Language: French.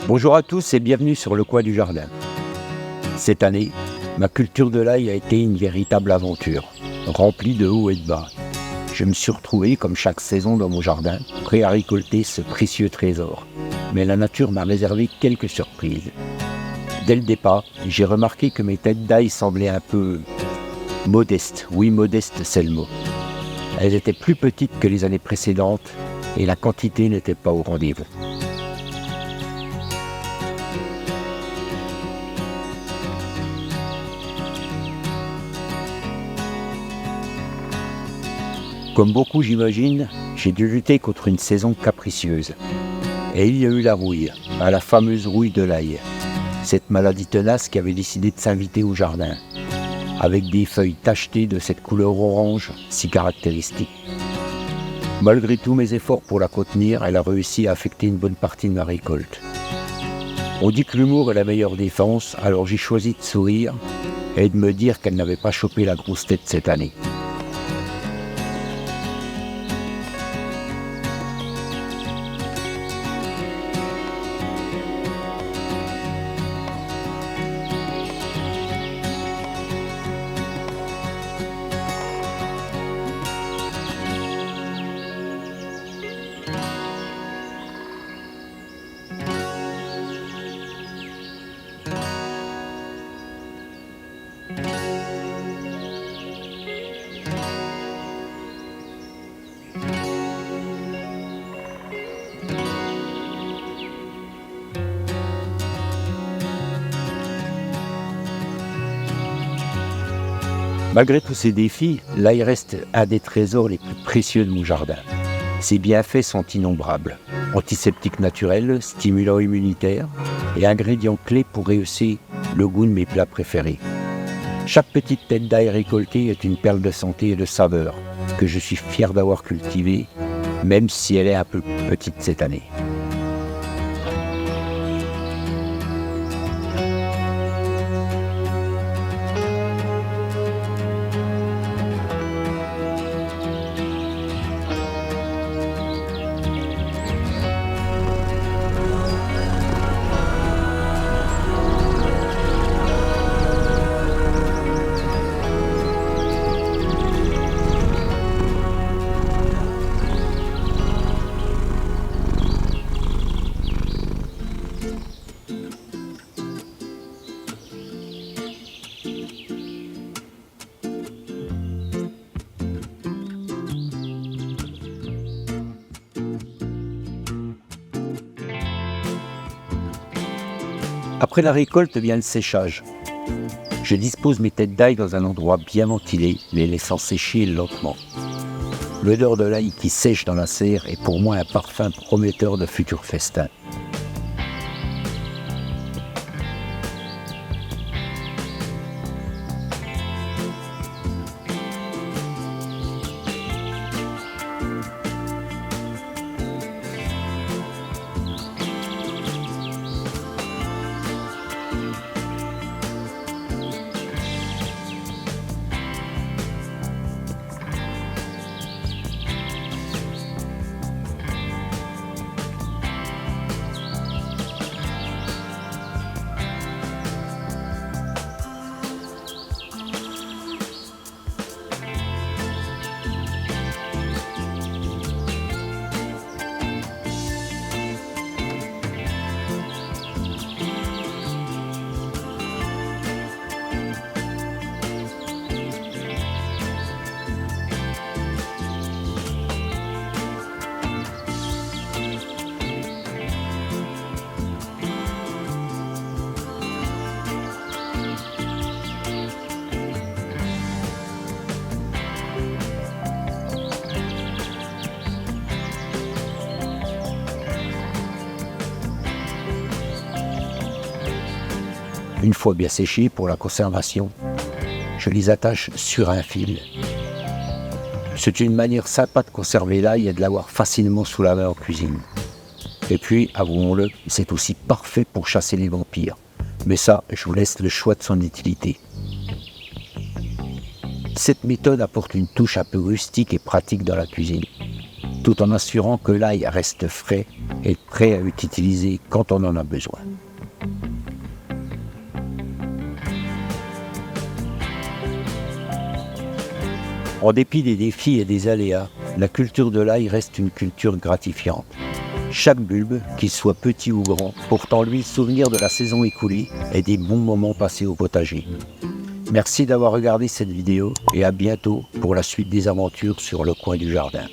Bonjour à tous et bienvenue sur le coin du jardin. Cette année, ma culture de l'ail a été une véritable aventure, remplie de hauts et de bas. Je me suis retrouvé, comme chaque saison dans mon jardin, prêt à récolter ce précieux trésor. Mais la nature m'a réservé quelques surprises. Dès le départ, j'ai remarqué que mes têtes d'ail semblaient un peu modestes. Oui, modestes, c'est le mot. Elles étaient plus petites que les années précédentes et la quantité n'était pas au rendez-vous. Comme beaucoup, j'imagine, j'ai dû lutter contre une saison capricieuse. Et il y a eu la rouille, la fameuse rouille de l'ail. Cette maladie tenace qui avait décidé de s'inviter au jardin, avec des feuilles tachetées de cette couleur orange si caractéristique. Malgré tous mes efforts pour la contenir, elle a réussi à affecter une bonne partie de ma récolte. On dit que l'humour est la meilleure défense, alors j'ai choisi de sourire et de me dire qu'elle n'avait pas chopé la grosse tête cette année. Malgré tous ces défis, l'ail reste un des trésors les plus précieux de mon jardin. Ses bienfaits sont innombrables. Antiseptique naturel, stimulant immunitaire et ingrédient clé pour rehausser le goût de mes plats préférés. Chaque petite tête d'ail récoltée est une perle de santé et de saveur que je suis fier d'avoir cultivée, même si elle est un peu petite cette année. Après la récolte vient le séchage. Je dispose mes têtes d'ail dans un endroit bien ventilé, les laissant sécher lentement. L'odeur de l'ail qui sèche dans la serre est pour moi un parfum prometteur de futurs festins. Une fois bien séchés pour la conservation, je les attache sur un fil. C'est une manière sympa de conserver l'ail et de l'avoir facilement sous la main en cuisine. Et puis, avouons-le, c'est aussi parfait pour chasser les vampires. Mais ça, je vous laisse le choix de son utilité. Cette méthode apporte une touche un peu rustique et pratique dans la cuisine. tout en assurant que l'ail reste frais et prêt à être utilisé quand on en a besoin. En dépit des défis et des aléas, la culture de l'ail reste une culture gratifiante. Chaque bulbe, qu'il soit petit ou grand, porte en lui le souvenir de la saison écoulée et des bons moments passés au potager. Merci d'avoir regardé cette vidéo et à bientôt pour la suite des aventures sur le coin du jardin.